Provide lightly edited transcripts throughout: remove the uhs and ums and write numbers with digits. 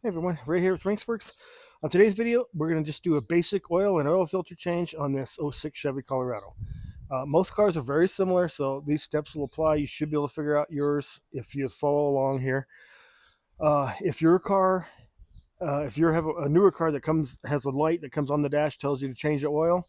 Hey everyone, Ray here with Rinksworks. On today's video, we're going to just do a basic oil and oil filter change on this '06 Chevy Colorado. Most cars are very similar, so these steps will apply. You should be able to figure out yours if you follow along here. If your car, if you have a newer car that has a light that comes on the dash, tells you to change the oil,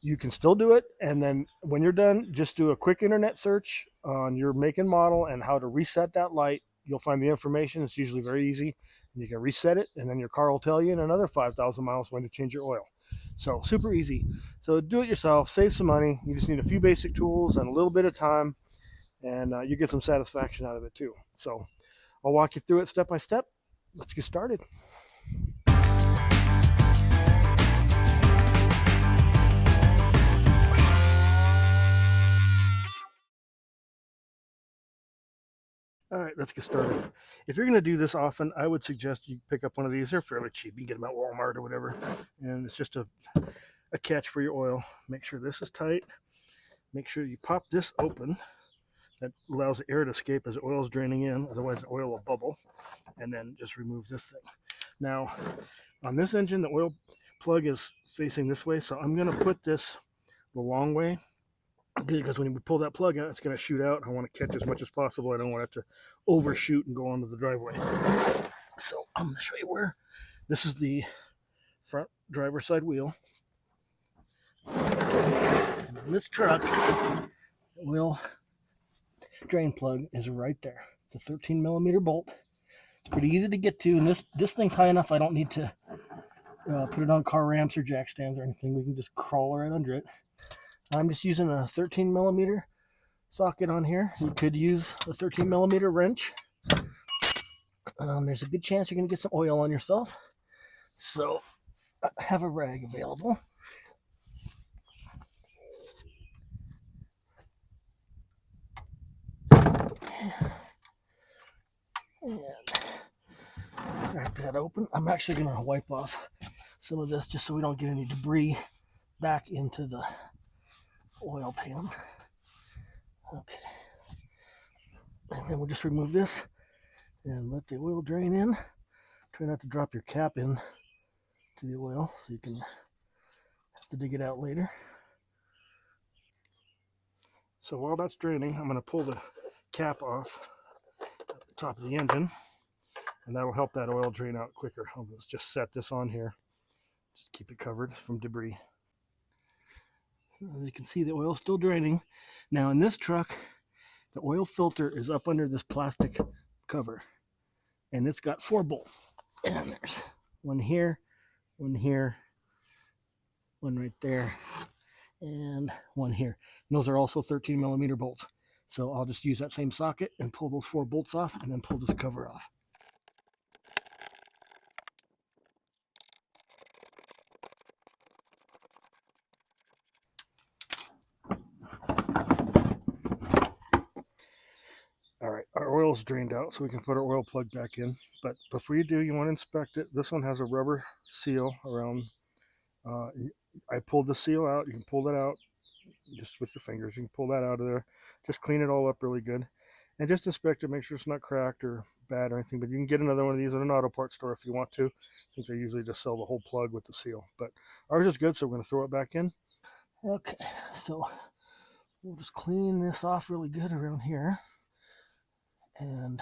you can still do it. And then when you're done, just do a quick internet search on your make and model and how to reset that light. You'll find the information. It's usually very easy. And you can reset it, and then your car will tell you in another 5,000 miles when to change your oil. So super easy. So do it yourself, save some money. You just need a few basic tools and a little bit of time, and you get some satisfaction out of it too. So I'll walk you through it step by step. Let's get started. All right, let's get started. If you're going to do this often, I would suggest you pick up one of these. They're fairly cheap. You can get them at Walmart or whatever. And it's just a catch for your oil. Make sure this is tight. Make sure you pop this open. That allows the air to escape as the oil is draining in. Otherwise, the oil will bubble. And then just remove this thing. Now, on this engine, the oil plug is facing this way. So I'm going to put this the long way, because when we pull that plug out, it's going to shoot out. I want to catch as much as possible. I don't want it to overshoot and go onto the driveway. So I'm going to show you where. This is the front driver's side wheel. And in this truck, the oil drain plug is right there. It's a 13 millimeter bolt. It's pretty easy to get to, and this thing's high enough I don't need to put it on car ramps or jack stands or anything. We can just crawl right under it. I'm just using a 13 millimeter socket on here. You could use a 13 millimeter wrench. There's a good chance you're going to get some oil on yourself. So have a rag available. And crack that open. I'm actually going to wipe off some of this just so we don't get any debris back into the oil pan. Okay. And then we'll just remove this and let the oil drain in. Try not to drop your cap in to the oil so you can have to dig it out later. So while that's draining, I'm going to pull the cap off at the top of the engine, and that will help that oil drain out quicker. Let's just set this on here. Just keep it covered from debris. As you can see, the oil is still draining. Now in this truck, the oil filter is up under this plastic cover, and it's got 4 bolts. And there's one here, one here, one right there, and one here. And those are also 13 millimeter bolts. So I'll just use that same socket and pull those 4 bolts off, and then pull this cover off. All right, our oil's drained out, so we can put our oil plug back in. But before you do, you want to inspect it. This one has a rubber seal around. I pulled the seal out. You can pull that out just with your fingers. You can pull that out of there. Just clean it all up really good. And just inspect it, make sure it's not cracked or bad or anything. But you can get another one of these at an auto parts store if you want to. I think they usually just sell the whole plug with the seal. But ours is good, so we're going to throw it back in. Okay, so we'll just clean this off really good around here. And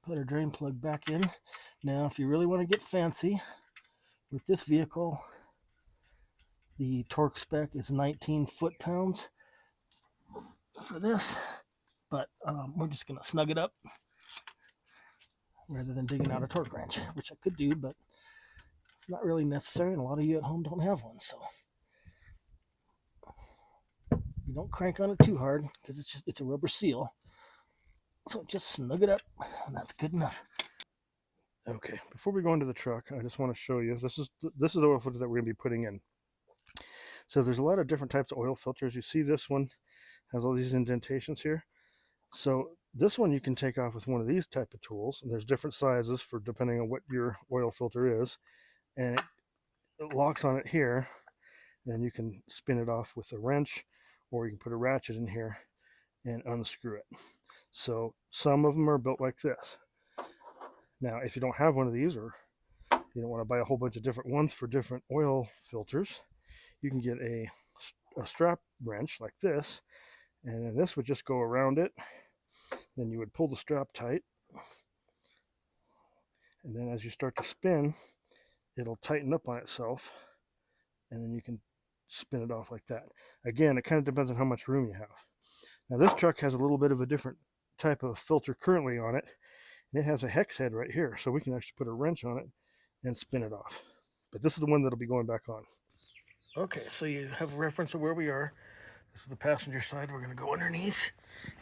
put our drain plug back in. Now, if you really want to get fancy with this vehicle, the torque spec is 19 foot-pounds for this, but we're just going to snug it up rather than digging out a torque wrench, which I could do, but it's not really necessary, and a lot of you at home don't have one, so you don't crank on it too hard because it's a rubber seal. So just snug it up, and that's good enough. Okay, before we go into the truck, I just want to show you, this is the oil filter that we're going to be putting in. So there's a lot of different types of oil filters. You see this one has all these indentations here. So this one you can take off with one of these type of tools, and there's different sizes for depending on what your oil filter is. And it locks on it here, and you can spin it off with a wrench, or you can put a ratchet in here and unscrew it. So some of them are built like this. Now, if you don't have one of these, or you don't want to buy a whole bunch of different ones for different oil filters, you can get a strap wrench like this, and then this would just go around it. Then you would pull the strap tight, and then as you start to spin, it'll tighten up on itself, and then you can spin it off like that. Again, it kind of depends on how much room you have. Now this truck has a little bit of a different type of filter currently on it, and it has a hex head right here, so we can actually put a wrench on it and spin it off. But this is the one that'll be going back on. Okay, so you have a reference of where we are. This is the passenger side. We're going to go underneath,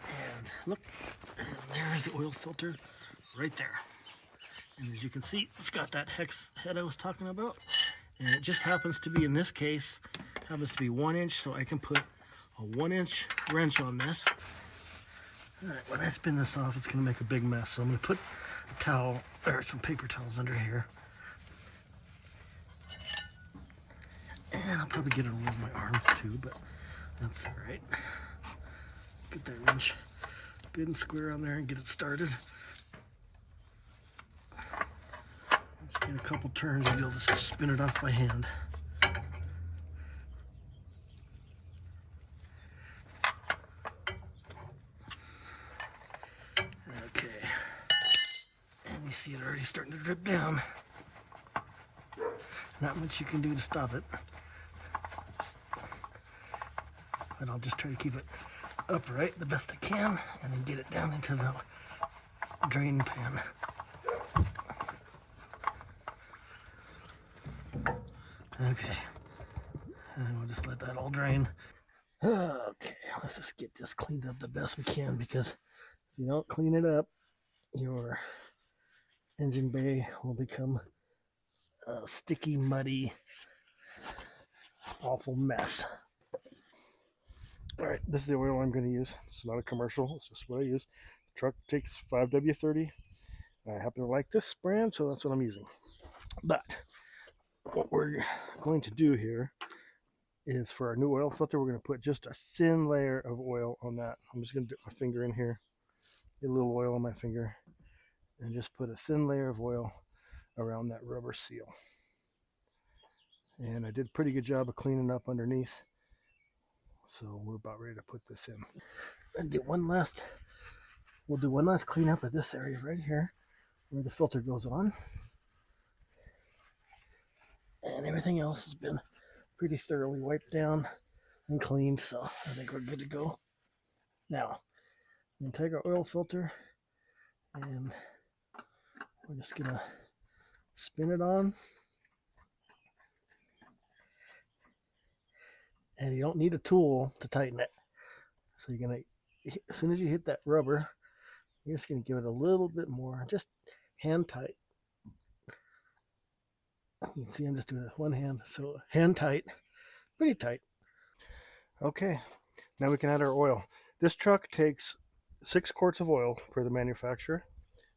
and look, there's the oil filter right there. And as you can see, it's got that hex head I was talking about, and it just happens to be, in this case, happens to be 1 inch, so I can put a 1-inch wrench on this. All right, when I spin this off, it's going to make a big mess, so I'm going to put a towel, or some paper towels under here. And I'll probably get it all over my arms too, but that's all right. Get that wrench good and square on there and get it started. Just get a couple turns and you'll just spin it off by hand. Okay. And you see it already starting to drip down. Not much you can do to stop it. But I'll just try to keep it upright the best I can and then get it down into the drain pan. Okay, and we'll just let that all drain. Okay, let's just get this cleaned up the best we can, because if you don't clean it up, your engine bay will become a sticky, muddy, awful mess. All right, this is the oil I'm going to use. It's not a commercial, it's just what I use. The truck takes 5W30. I happen to like this brand, so that's what I'm using. But what we're going to do here is, for our new oil filter, we're going to put just a thin layer of oil on that. I'm just going to dip my finger in here, get a little oil on my finger, and just put a thin layer of oil around that rubber seal. And I did a pretty good job of cleaning up underneath, so we're about ready to put this in. And we'll do one last cleanup of this area right here where the filter goes on. And everything else has been pretty thoroughly wiped down and cleaned, so I think we're good to go. Now, I'm going to take our oil filter and we're just going to spin it on. And you don't need a tool to tighten it. So you're going to, as soon as you hit that rubber, you're just going to give it a little bit more, just hand tight. You can see I'm just doing it with one hand, so hand tight, pretty tight. Okay, now we can add our oil. This truck takes 6 quarts of oil per the manufacturer,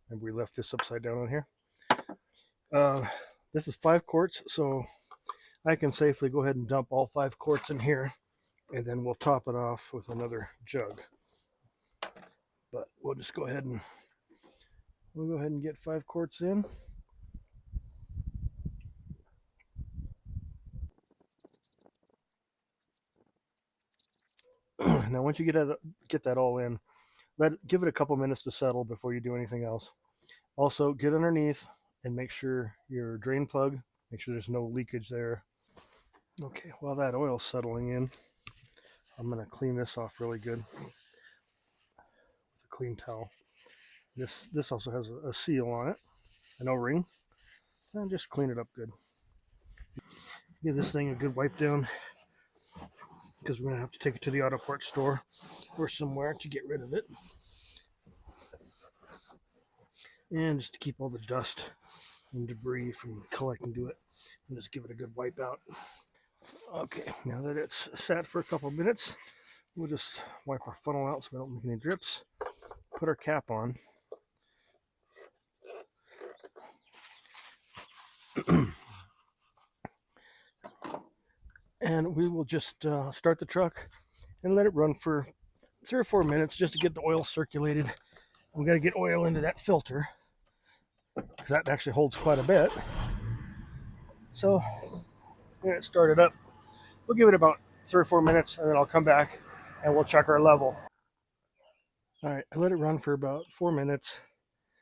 and we left this upside down on here. This is 5 quarts, so I can safely go ahead and dump all 5 quarts in here, and then we'll top it off with another jug. But we'll just go ahead and get 5 quarts in. Now, once you get that all in, give it a couple minutes to settle before you do anything else. Also, get underneath and make sure your drain plug, make sure there's no leakage there. Okay, while that oil's settling in, I'm going to clean this off really good with a clean towel. This also has a seal on it, an O-ring, and just clean it up good. Give this thing a good wipe down, because we're going to have to take it to the auto parts store or somewhere to get rid of it. And just to keep all the dust and debris from collecting to it, and just give it a good wipe out. Okay, now that it's sat for a couple minutes, we'll just wipe our funnel out so we don't make any drips. Put our cap on. And we will just start the truck and let it run for 3 or 4 minutes just to get the oil circulated We got to get oil into that filter because that actually holds quite a bit. So get it started up. We'll give it about 3 or 4 minutes, and then I'll come back and we'll check our level. All right, I let it run for about 4 minutes,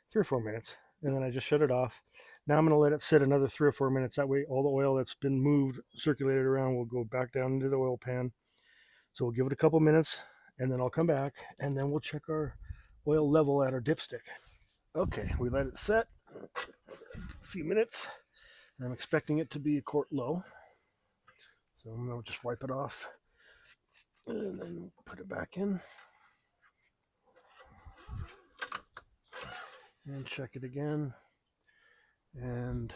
3 or 4 minutes, and then I just shut it off. Now I'm going to let it sit another 3 or 4 minutes. That way, all the oil that's been moved, circulated around, will go back down into the oil pan. So we'll give it a couple minutes, and then I'll come back, and then we'll check our oil level at our dipstick. Okay, we let it set a few minutes. I'm expecting it to be a quart low. So I'm going to just wipe it off and then put it back in and check it again. And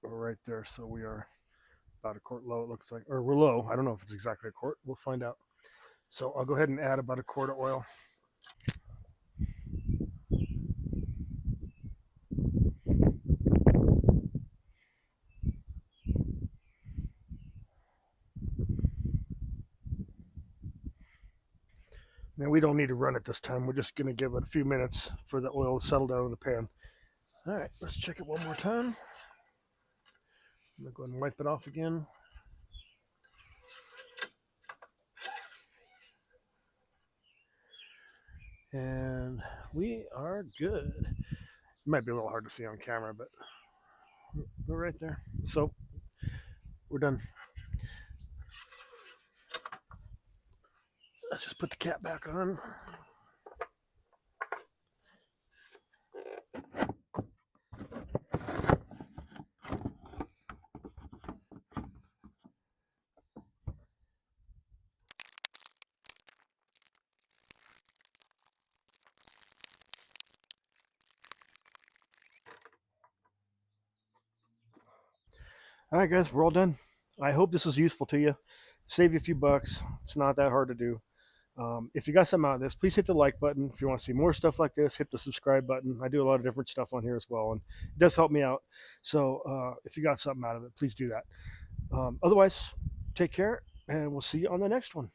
we're right there. So we are about a quart low, it looks like, or we're low. I don't know if it's exactly a quart. We'll find out. So I'll go ahead and add about a quart of oil. Now we don't need to run it this time. We're just going to give it a few minutes for the oil to settle down in the pan. All right, let's check it one more time. I'm going to go ahead and wipe it off again. And we are good. It might be a little hard to see on camera, but we're right there. So we're done. Let's just put the cap back on. All right, guys, we're all done. I hope this is useful to you. Save you a few bucks. It's not that hard to do. If you got something out of this, please hit the like button. If you want to see more stuff like this, hit the subscribe button. I do a lot of different stuff on here as well, and it does help me out. So if you got something out of it, please do that. Otherwise, take care, and we'll see you on the next one.